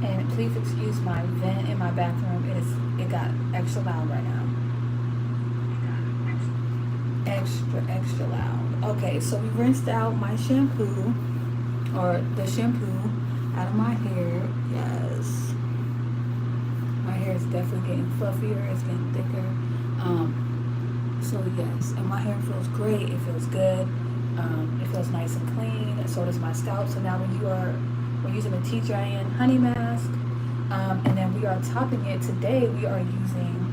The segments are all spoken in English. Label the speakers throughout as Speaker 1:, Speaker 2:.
Speaker 1: And please excuse my vent in my bathroom. It got extra loud right now. Extra loud. Okay, so we rinsed out my shampoo, or the shampoo, out of my hair. Yes, my hair is definitely getting fluffier. It's getting thicker. So yes, and my hair feels great. It feels good. It feels nice and clean. So does my scalp. So now we're using a Tgin honey mask, and then we are topping it. Today we are using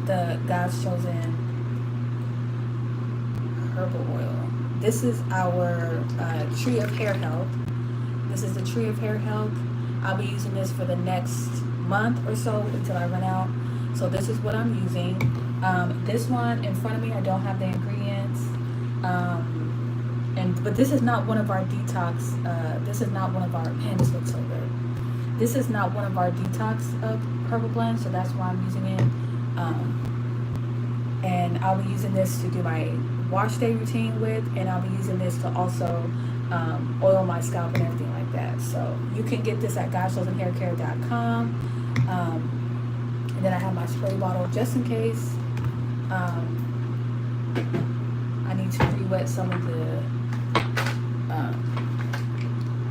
Speaker 1: the God's Chosen herbal oil. This is our tree of hair health. This is the tree of hair health. I'll be using this for the next month or so until I run out. So this is what I'm using. This one in front of me, I don't have the ingredients. But this is not one of our detox. This is not one of our. Man, this looks so good. This is not one of our detox herbal blends, so that's why I'm using it. And I'll be using this to do my wash day routine with, and I'll be using this to also oil my scalp and everything like that. So you can get this at GcHc.com. And then I have my spray bottle just in case I need to re-wet some of the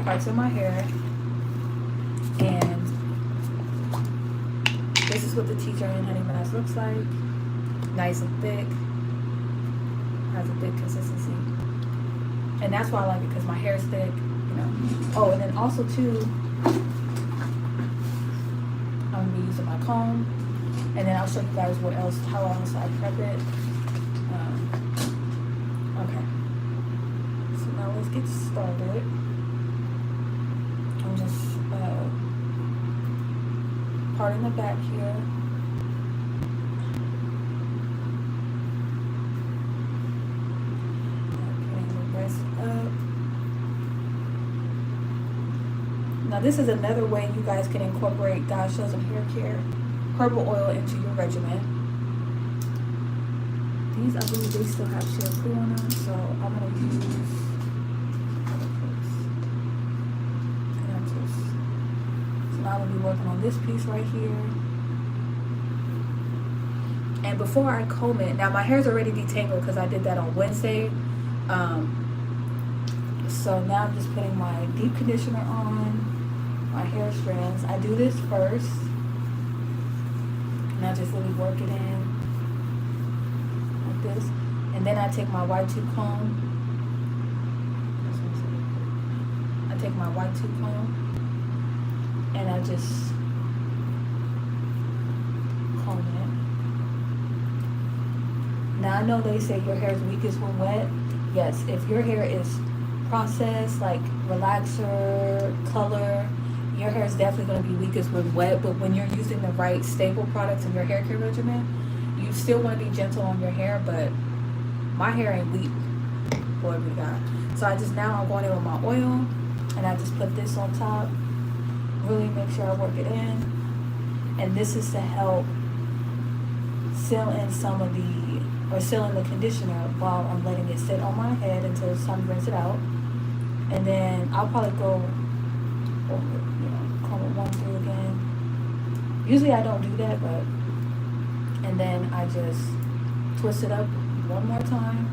Speaker 1: parts of my hair. And this is what the Tgin honey mask looks like. Nice and thick. Has a thick consistency. And that's why I like it, because my hair is thick, you know. Oh, and then also too, I'm gonna be using my comb, and then I'll show you guys how else I prep it. Okay. So now let's get started. I'm just parting the back here. Now this is another way you guys can incorporate God's Chosen hair care herbal oil into your regimen. These, I believe they still have shampoo on them, so I'm going to use so now I'm going to be working on this piece right here. And before I comb it, now my hair is already detangled because I did that on Wednesday. So now I'm just putting my deep conditioner on my hair strands. I do this first, and I just really work it in like this. And then I take my white tooth comb. I take my white tooth comb, and I just comb it. Now I know they say your hair is weakest when wet. Yes, if your hair is processed, like relaxer, color, your hair is definitely going to be weakest when wet. But when you're using the right staple products in your hair care regimen, you still want to be gentle on your hair. But my hair ain't weak, boy, we got. So I'm going in with my oil, and I just put this on top. Really make sure I work it in, and this is to help seal in the conditioner while I'm letting it sit on my head until it's time to rinse it out. And then I'll probably go over, comb it one through again. Usually I don't do that, but, and then I just twist it up one more time.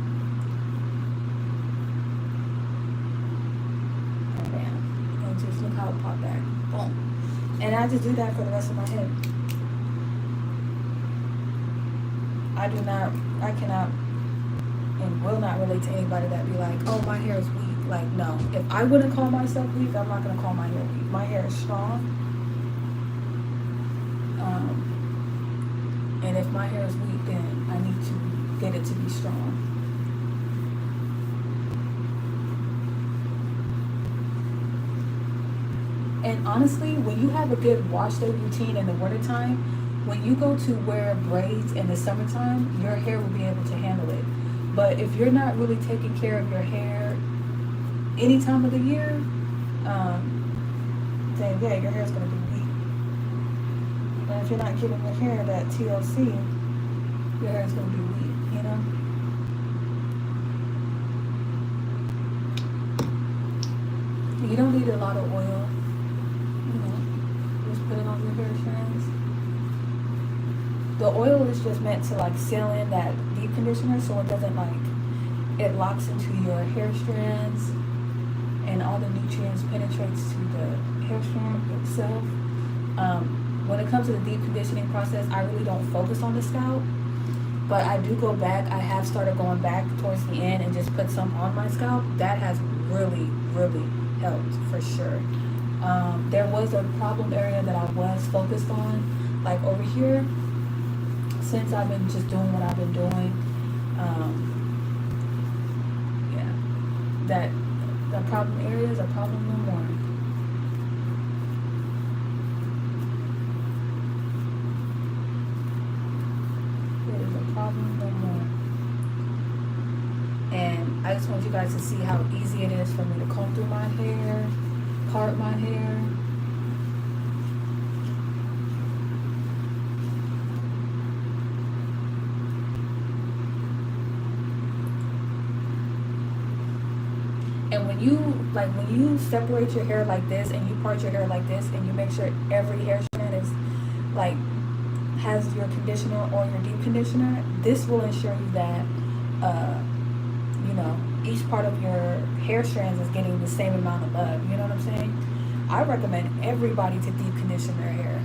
Speaker 1: And bam. And just look how it popped back. Boom. And I just do that for the rest of my head. I cannot and will not relate to anybody that be like, oh, my hair is weak. Like, no. If I wouldn't call myself weak, I'm not going to call my hair weak. My hair is strong. And if my hair is weak, then I need to get it to be strong. And honestly, when you have a good wash day routine in the wintertime, when you go to wear braids in the summertime, your hair will be able to handle it. But if you're not really taking care of your hair any time of the year, then yeah, your hair's going to be weak. And if you're not giving your hair that TLC, your hair's going to be weak, you know? You don't need a lot of oil. Just put it on your hair strands. The oil is just meant to like seal in that deep conditioner so it doesn't like, it locks into your hair strands and all the nutrients penetrates to the hair strand itself. When it comes to the deep conditioning process, I really don't focus on the scalp, but I do go back. I have started going back towards the end and just put some on my scalp. That has really, really helped for sure. There was a problem area that I was focused on, like over here, since I've been just doing what I've been doing. Yeah, that the problem area is a problem no more. It is a problem no more. And I just want you guys to see how easy it is for me to comb through my hair, part my hair. And when you separate your hair like this and you part your hair like this and you make sure every hair strand is like has your conditioner or your deep conditioner, this will ensure you that you know, each part of your hair strands is getting the same amount of love. You know what I'm saying? I recommend everybody to deep condition their hair.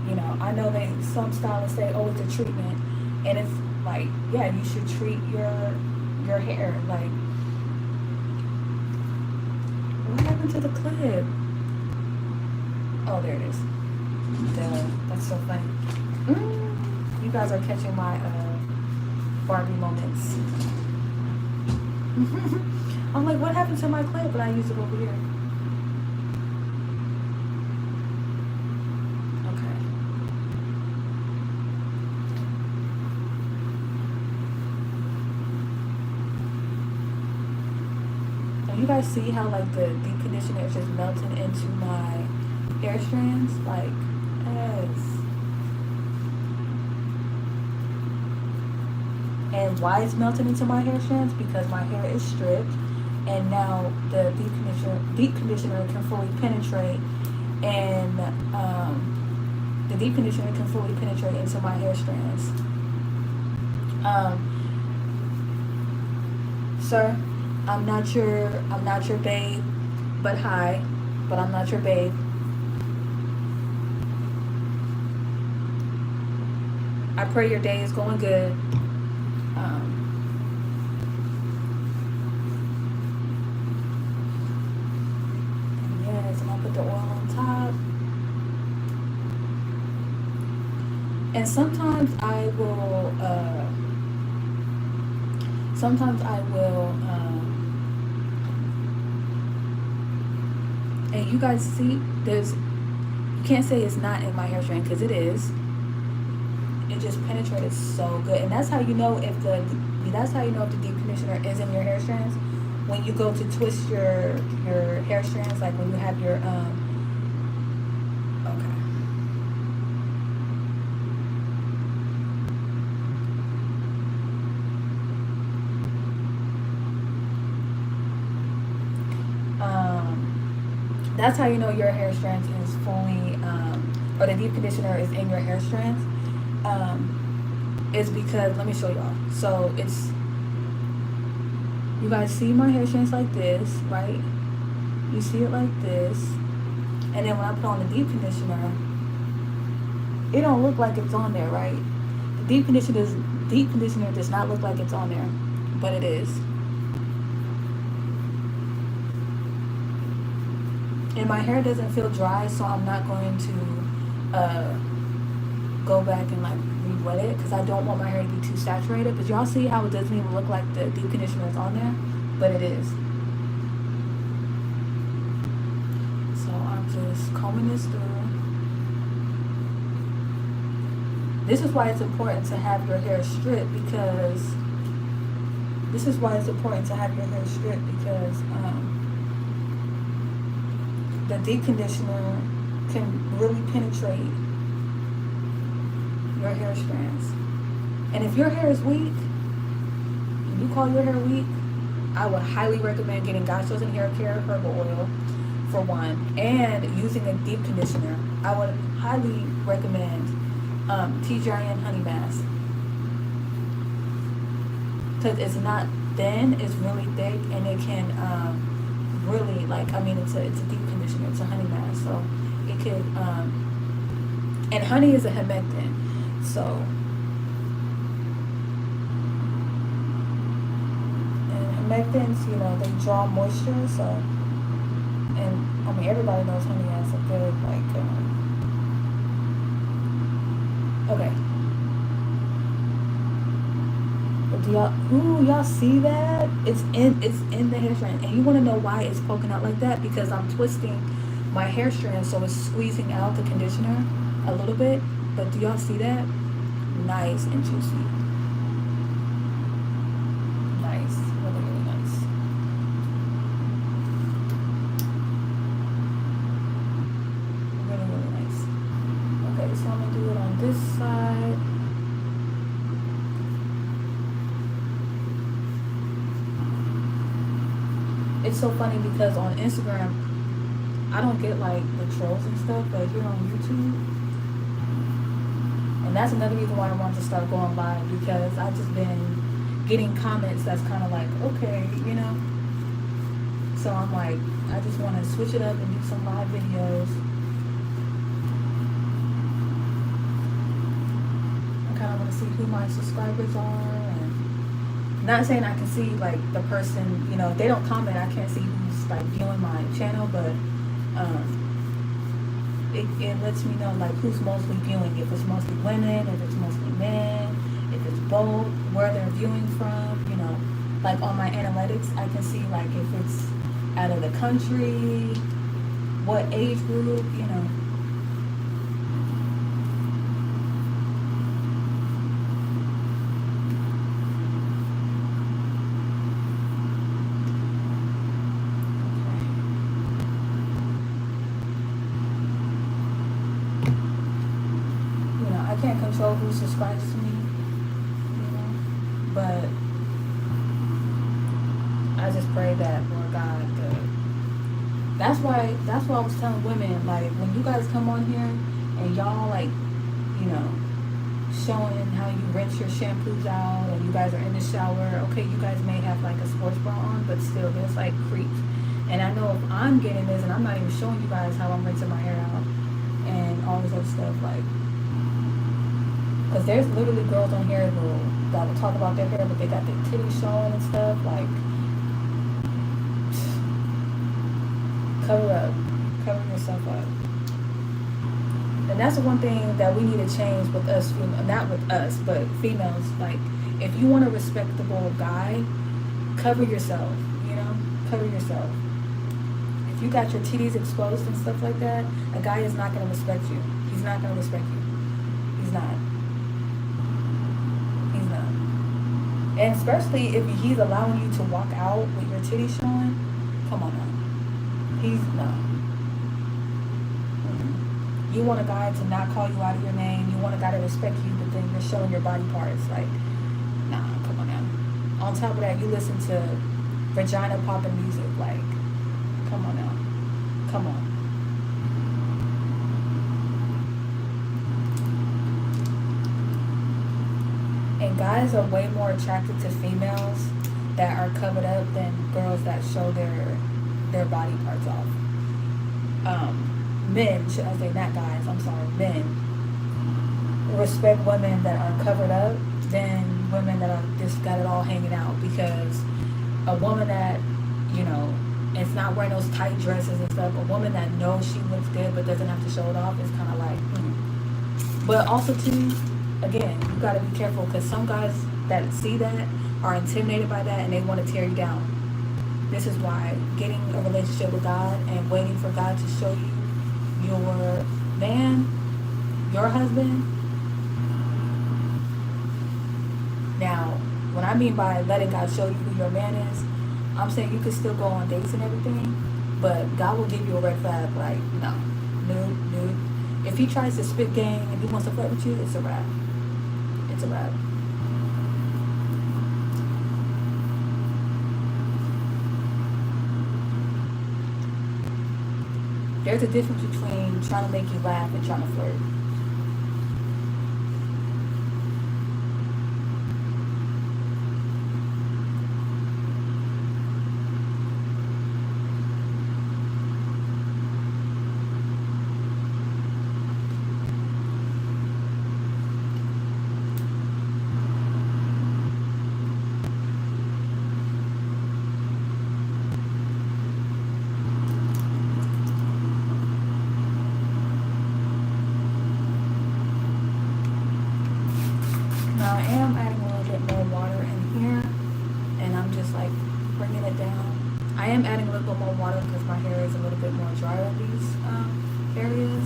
Speaker 1: You know, I know that some stylists say, oh, it's a treatment, and it's like, yeah, you should treat your hair. Like, what happened to the clip? Oh, there it is. Duh, that's so funny. You guys are catching my Barbie moments. I'm like, what happened to my clip? But I used it over here. Okay. And you guys see how like the deep conditioner is just melting into my hair strands? Like, yes. And why it's melting into my hair strands? Because my hair is stripped, and now the deep conditioner can fully penetrate, and the deep conditioner can fully penetrate into my hair strands. Sir, I'm not your babe, but hi, but I'm not your babe. I pray your day is going good. Yes, and I'll put the oil on top. And sometimes I will, and you guys see, you can't say it's not in my hair strand, because it is. It just penetrated so good, and that's how you know if the deep conditioner is in your hair strands. When you go to twist your hair strands, like when you have your that's how you know your hair strands is fully or the deep conditioner is in your hair strands. Is because, let me show y'all. So it's, you guys see my hair strands like this, right? You see it like this, and then when I put on the deep conditioner, it don't look like it's on there, right? The deep conditioner does not look like it's on there, but it is. And my hair doesn't feel dry, so I'm not going to go back and like re-wet it, because I don't want my hair to be too saturated. But y'all see how it doesn't even look like the deep conditioner is on there, but it is. So I'm just combing this through. This is why it's important to have your hair stripped, because the deep conditioner can really penetrate your hair strands. And if your hair is weak, and you call your hair weak, I would highly recommend getting GcHc hair care herbal oil for one, and using a deep conditioner. I would highly recommend Tgin honey mask, because it's not thin, it's really thick, and it can really, like, I mean, it's a deep conditioner, it's a honey mask, so it could and honey is a humectant, so, and humectants, you know, they draw moisture, so, and I mean, everybody knows honey has a good, like, okay. Do y'all see that? It's in the hair strand, and you want to know why it's poking out like that? Because I'm twisting my hair strand, so it's squeezing out the conditioner a little bit. But do y'all see that? Nice and juicy. Nice, really, really nice. Really, really nice. Okay, so I'm gonna do it on this side. It's so funny because on Instagram, I don't get like the trolls and stuff, but here on YouTube, and that's another reason why I wanted to start going live, because I've just been getting comments that's kind of like, okay, you know. So I'm like, I just want to switch it up and do some live videos. I kind of want to see who my subscribers are. Not saying I can see like the person, you know, if they don't comment, I can't see who's like viewing my channel, but it lets me know like who's mostly viewing, if it's mostly women, if it's mostly men, if it's both, where they're viewing from, you know, like on my analytics, I can see like if it's out of the country, what age group, you know. I can't control who subscribes to me, you know, but I just pray that, Lord God, that's why I was telling women, like, when you guys come on here and y'all, like, you know, showing how you rinse your shampoos out and you guys are in the shower, okay, you guys may have like a sports bra on, but still there's like creeps. And I know if I'm getting this and I'm not even showing you guys how I'm rinsing my hair out and all this other stuff, like, because there's literally girls on here that will talk about their hair, but they got their titties showing and stuff. Like, cover up. Cover yourself up. And that's the one thing that we need to change with us, not with us, but females. Like, if you want a respectable guy, cover yourself, you know? Cover yourself. If you got your titties exposed and stuff like that, a guy is not going to respect you. He's not going to respect you. He's not. And especially if he's allowing you to walk out with your titties showing, come on now. He's not. Mm-hmm. You want a guy to not call you out of your name. You want a guy to respect you, but then you're showing your body parts. Like, nah, come on now. On top of that, you listen to vagina popping music. Like, come on now. Come on. And guys are way more attracted to females that are covered up than girls that show their body parts off. Men, should I say, not guys, I'm sorry, men respect women that are covered up than women that are just got it all hanging out, because a woman that, you know, it's not wearing those tight dresses and stuff, a woman that knows she looks good but doesn't have to show it off is kind of like, But also too, again, you got to be careful, because some guys that see that are intimidated by that and they want to tear you down. This is why getting a relationship with God and waiting for God to show you your man, your husband. Now, what I mean by letting God show you who your man is, I'm saying you could still go on dates and everything, but God will give you a red flag, like, no, nude. If he tries to spit game and he wants to flirt with you, it's a wrap. It's a wrap. There's a difference between trying to make you laugh and trying to flirt. Now I am adding a little bit more water in here, and I'm just like bringing it down. I am adding a little bit more water because my hair is a little bit more dry on these areas.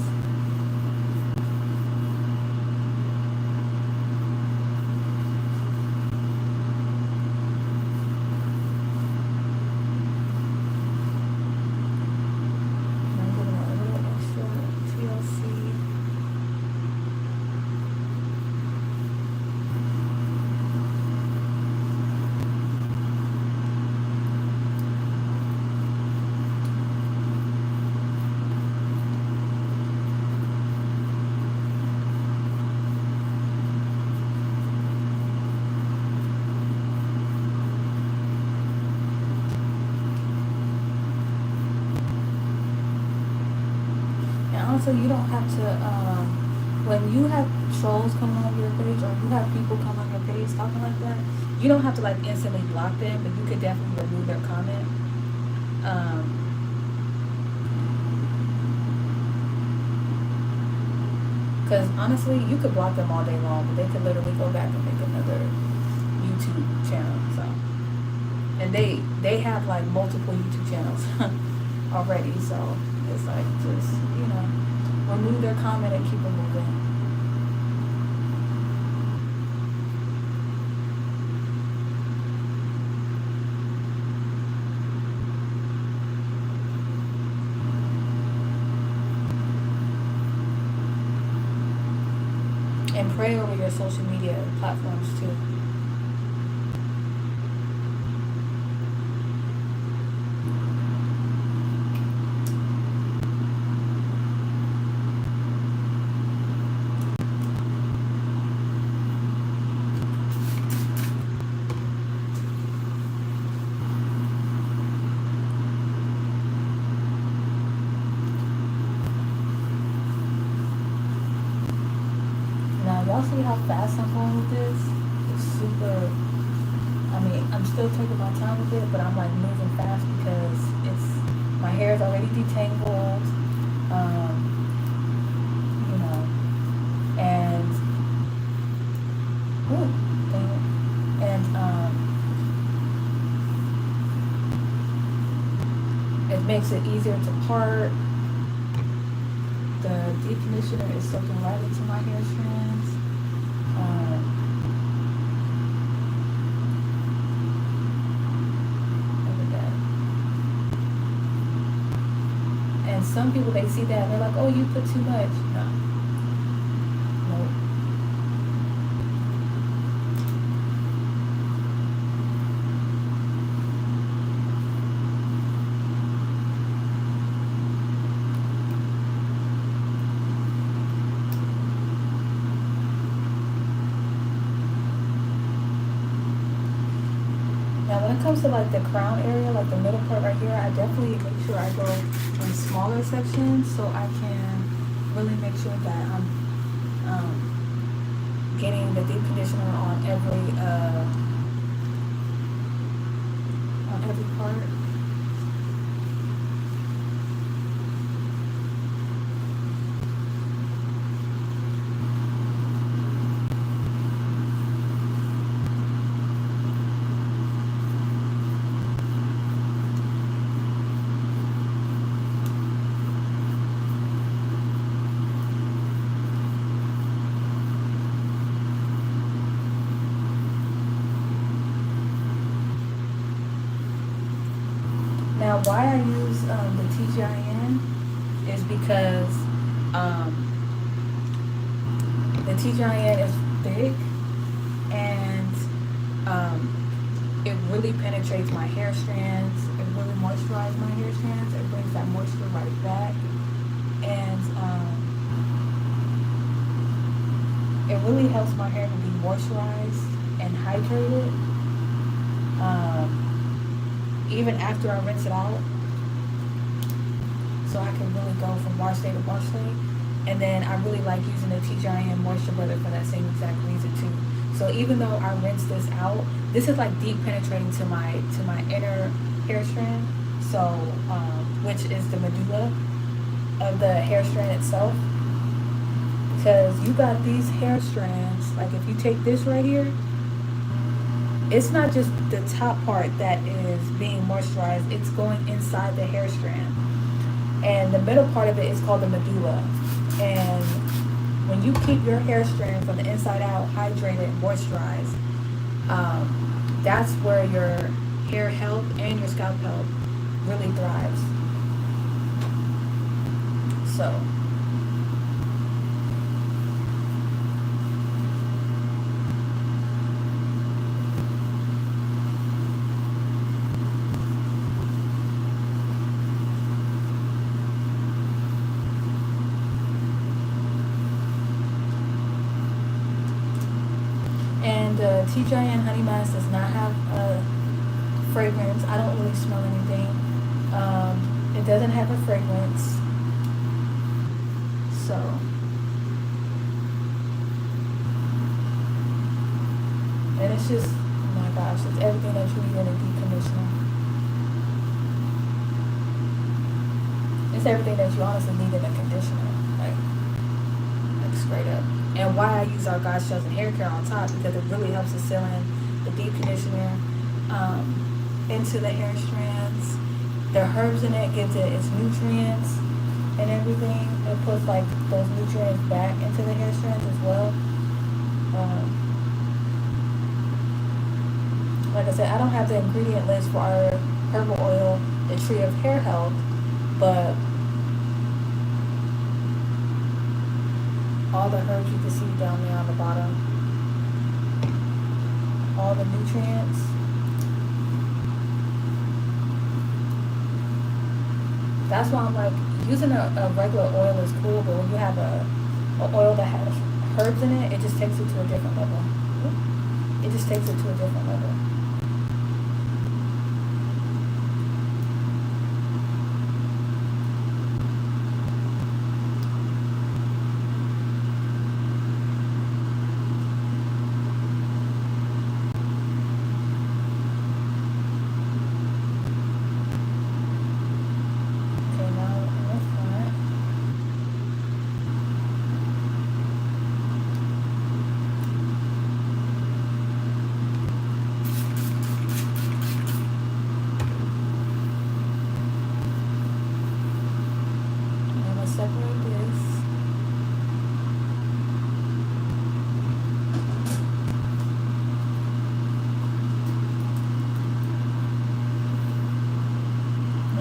Speaker 1: And I'm giving it a little extra TLC. And also, you don't have to, when you have trolls coming on your page or you have people come on your page talking like that, you don't have to like instantly block them, but you could definitely remove their comment. Because honestly, you could block them all day long, but they could literally go back and make another YouTube channel. So, and they have like multiple YouTube channels already. So it's like just remove their comment and keep it moving. And pray over your social media platforms too. Y'all see how fast I'm going with this? It's super, I mean, I'm still taking my time with it, but I'm like moving fast because my hair is already detangled, and, ooh, dang it. And, it makes it easier to part. The deep conditioner is soaking right into my hair strands. Look at that. And some people, they see that and they're like, oh, you put too much. No. Nope. Now when it comes to like the crown area, like the middle part right here, I definitely make sure I go in smaller sections so I can really make sure that I'm getting the deep conditioner on every part. Now, why I use the Tgin is because the Tgin is thick and it really penetrates my hair strands. It really moisturizes my hair strands. It brings that moisture right back. it really helps my hair to be moisturized and hydrated. Even after I rinse it out, so I can really go from wash day to wash day. And then I really like using the Tgin moisture butter for that same exact reason too. So even though I rinse this out, this is like deep penetrating to my inner hair strand. So which is the medulla of the hair strand itself. Because you got these hair strands, like if you take this right here, it's not just the top part that is being moisturized, it's going inside the hair strand. And the middle part of it is called the medulla. And when you keep your hair strand from the inside out hydrated and moisturized, that's where your hair health and your scalp health really thrives. So and Tgin honey mask does not have a fragrance. I don't really smell anything. It doesn't have a fragrance. So and it's just, oh my gosh, it's everything that you need in a deep conditioner. It's everything that you honestly need in a conditioner, like straight up. And why I use our God's Chosen hair care on top, because it really helps to seal in the deep conditioner into the hair strands. The herbs in it gives it its nutrients and everything. It puts like those nutrients back into the hair strands as well. Like I said, I don't have the ingredient list for our herbal oil, the tree of hair health, but all the herbs you can see down there on the bottom, all the nutrients. That's why I'm like, using a regular oil is cool, but when you have a oil that has herbs in it, it just takes it to a different level. It just takes it to a different level.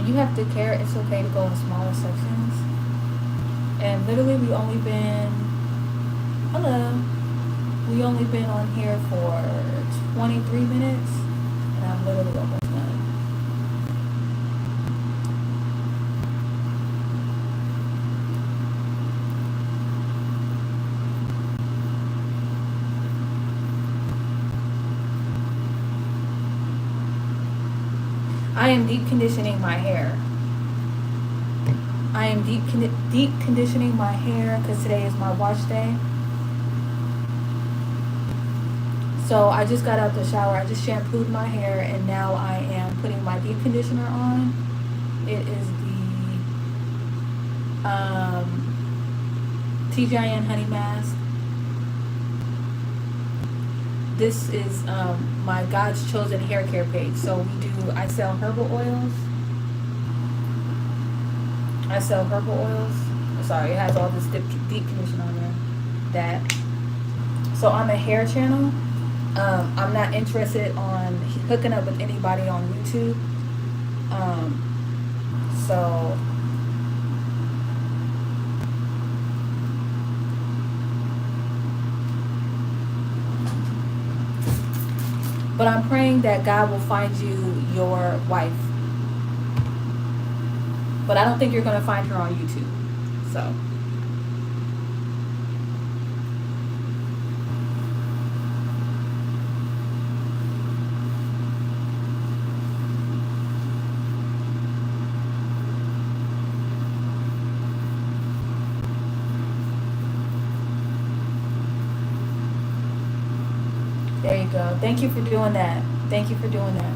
Speaker 1: You have to care, it's okay to go in smaller sections. And literally we only been on here for 23 minutes, and I'm literally almost done. I am deep conditioning my hair. I am deep conditioning my hair because today is my wash day. So I just got out the shower. I just shampooed my hair, and now I am putting my deep conditioner on. It is the Tgin honey mask. This is my God's Chosen hair care page. So I sell herbal oils. Sorry, it has all this deep condition on there. So I'm a hair channel. I'm not interested on hooking up with anybody on YouTube. So but I'm praying that God will find you your wife. But I don't think you're going to find her on YouTube. So There you go. Thank you for doing that. Thank you for doing that.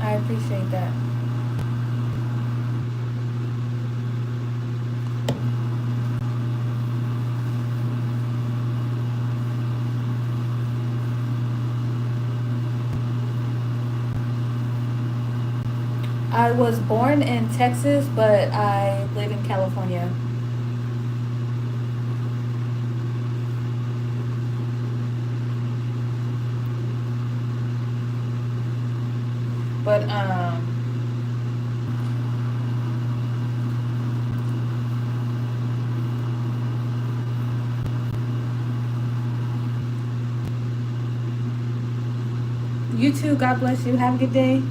Speaker 1: I appreciate that. I was born in Texas, but I live in California. But you too. God bless you. Have a good day.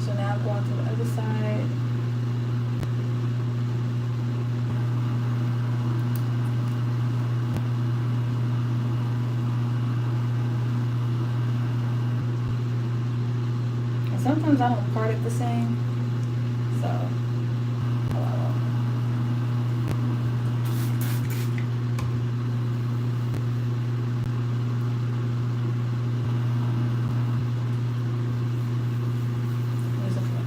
Speaker 1: So now I'm going to the other side. And sometimes I don't part it the same. So, oh, there's a flip.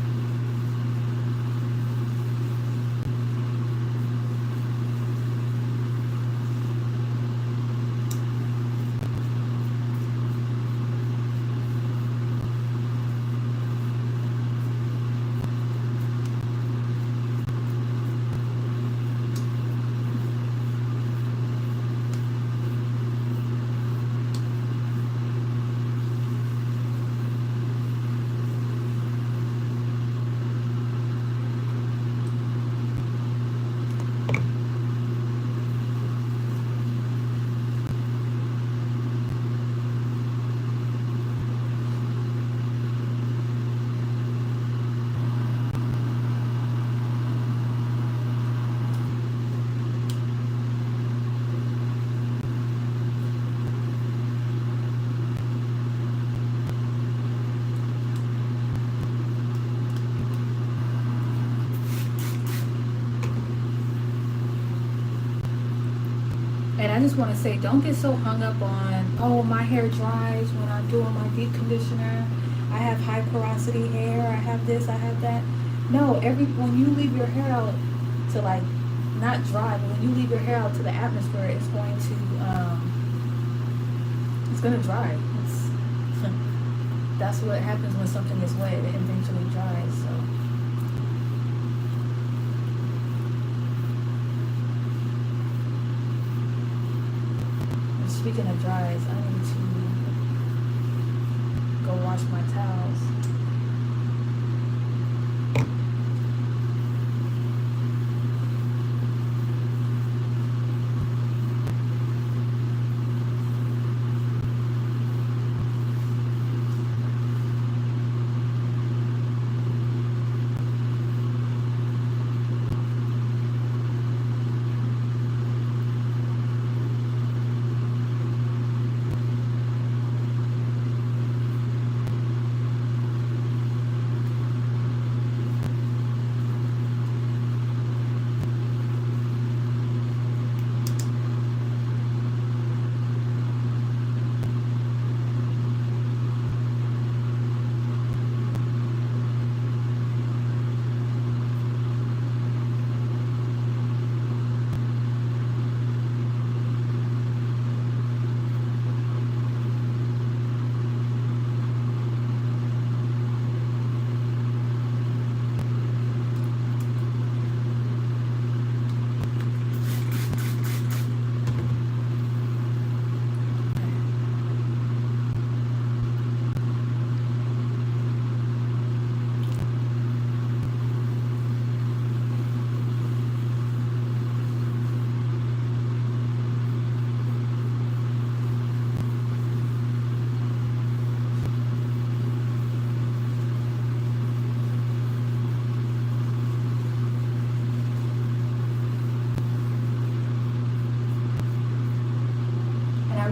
Speaker 1: And I just want to say, don't get so hung up on, oh, my hair dries when I'm doing my deep conditioner. I have high porosity hair. I have this. I have that. No, when you leave your hair out to like not dry, but when you leave your hair out to the atmosphere, it's going to dry. That's what happens when something is wet. It eventually dries. So. Speaking of dries, I need to go wash my towels.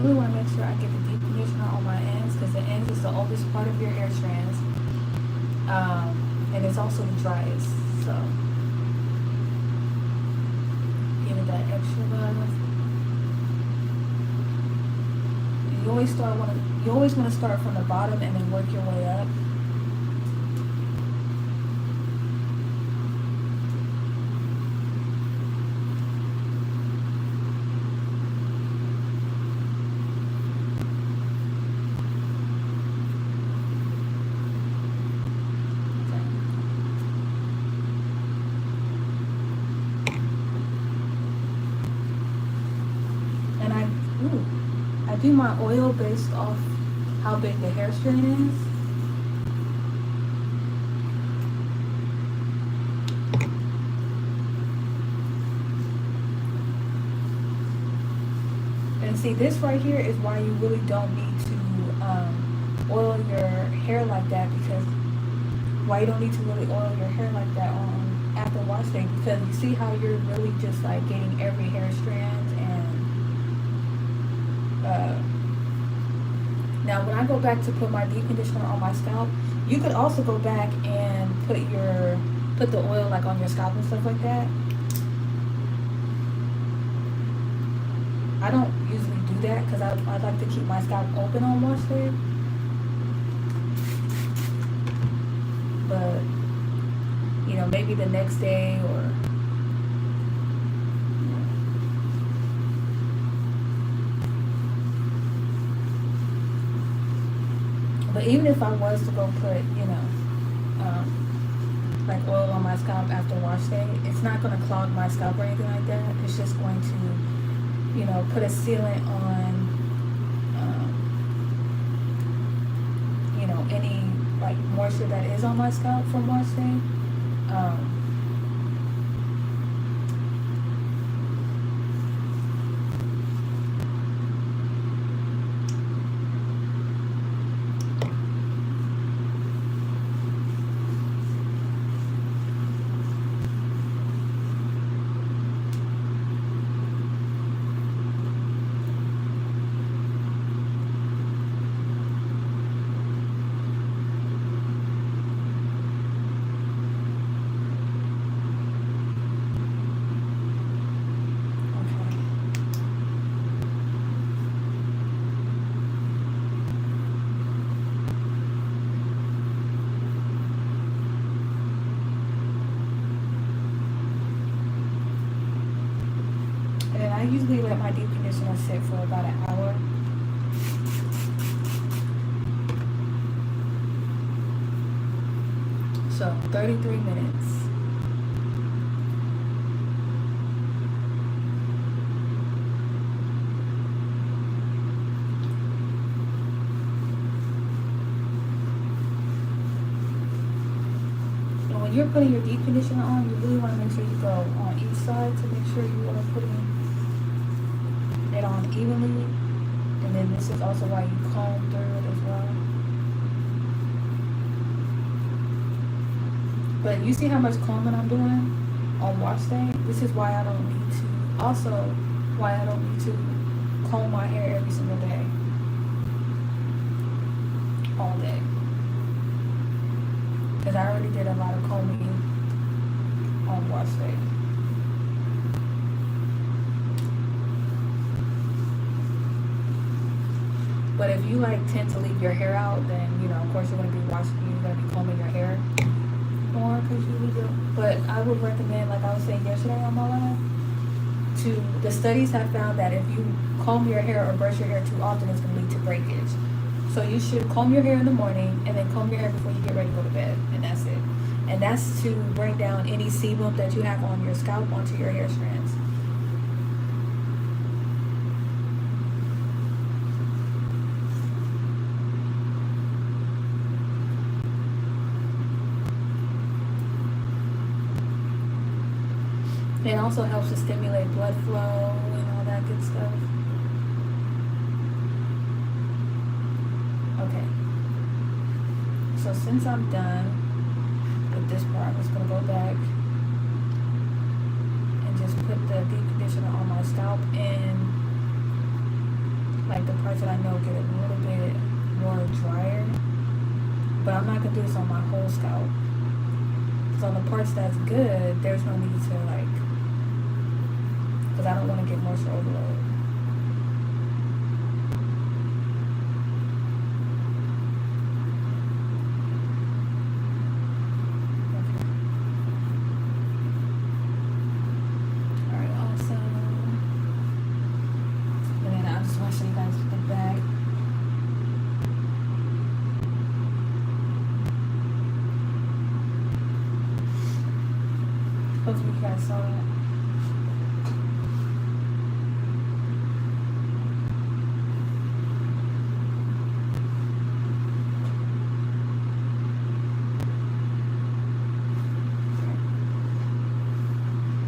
Speaker 1: really want to make sure I get the deep conditioner on my ends, because the ends is the oldest part of your hair strands. And it's also the driest. So give it that extra love. You always want to start from the bottom and then work your way up. I do my oil based off how big the hair strand is. And see, this right here is why you really don't need to oil your hair like that, because why you don't need to really oil your hair like that on after wash day, because you see how you're really just like getting every hair strand. And now when I go back to put my deep conditioner on my scalp, you could also go back and put the oil like on your scalp and stuff like that. I don't usually do that because I like to keep my scalp open on wash day. But you know, maybe the next day or but even if I was to go put, you know, like oil on my scalp after wash day, it's not going to clog my scalp or anything like that. It's just going to, you know, put a sealant on, you know, any like moisture that is on my scalp from wash day. I usually let my deep conditioner sit for about an hour. So 33 minutes. And when you're putting your deep conditioner on, you really want to make sure you go on each side to make sure you are putting it on evenly. And then this is also why you comb through it as well. But you see how much combing I'm doing on wash day? This is why I don't need to, also why I don't need to comb my hair every single day. All day. Because I already did a lot of combing on wash day. But if you like tend to leave your hair out, then you know, of course you're gonna be combing your hair more because you leave it. But I would recommend, like I was saying yesterday on my live, the studies have found that if you comb your hair or brush your hair too often, it's gonna lead to breakage. So you should comb your hair in the morning and then comb your hair before you get ready to go to bed, and that's it. And that's to bring down any sebum that you have on your scalp onto your hair strands. It also helps to stimulate blood flow and all that good stuff. Okay. So since I'm done with this part, I'm just going to go back and just put the deep conditioner on my scalp. And like the parts that I know get a little bit more drier. But I'm not gonna do this on my whole scalp. So on the parts that's good, there's no need to like, because I don't want to get moisture overload. Hopefully you guys saw that.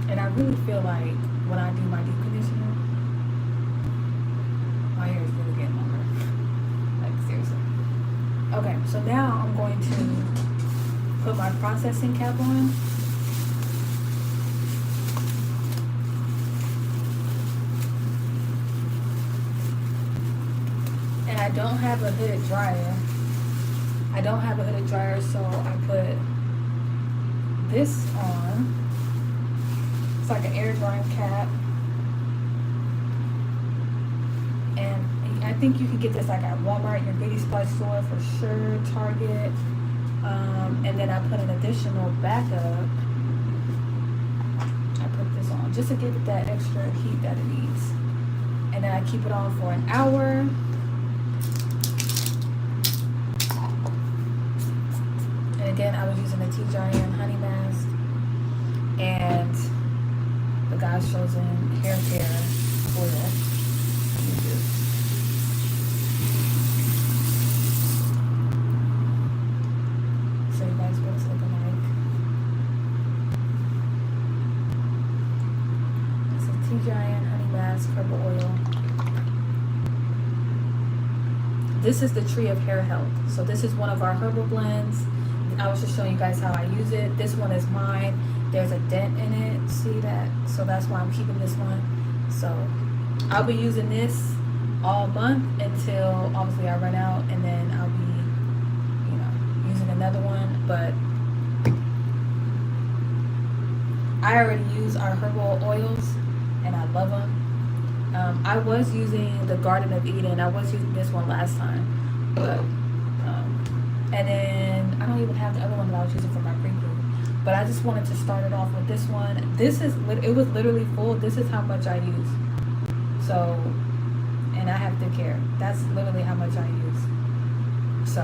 Speaker 1: And I really feel like when I do my deep conditioner, my hair is really getting longer. Like seriously. Okay, so now I'm going to put my processing cap on. And I don't have a hooded dryer. So I put this on. It's like an air drying cap. And I think you can get this like at Walmart, your beauty supply store for sure, Target. And then I put an additional backup. I put this on just to give it that extra heat that it needs. And then I keep it on for an hour. And again, I was using the Tgin honey mask and the God's Chosen hair care oil. So you guys what it's looking like. It's a Tgin honey mask, herbal oil. This is the Tree of Hair Health. So this is one of our herbal blends. I was just showing you guys how I use it. This one is mine. There's a dent in it. See that? So that's why I'm keeping this one. So I'll be using this all month until obviously I run out, and then I'll be, using another one. But I already use our herbal oils, and I love them. I was using the Garden of Eden. I was using this one last time, but and then I don't even have the other one that I was using for my pre-poo. But I just wanted to start it off with this one. It was literally full. This is how much I use. So, and I have thick hair. That's literally how much I use. So,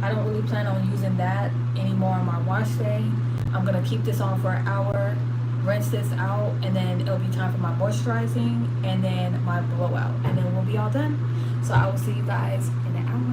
Speaker 1: I don't really plan on using that anymore on my wash day. I'm going to keep this on for an hour, rinse this out, and then it'll be time for my moisturizing and then my blowout. And then we'll be all done. So, I will see you guys in an hour.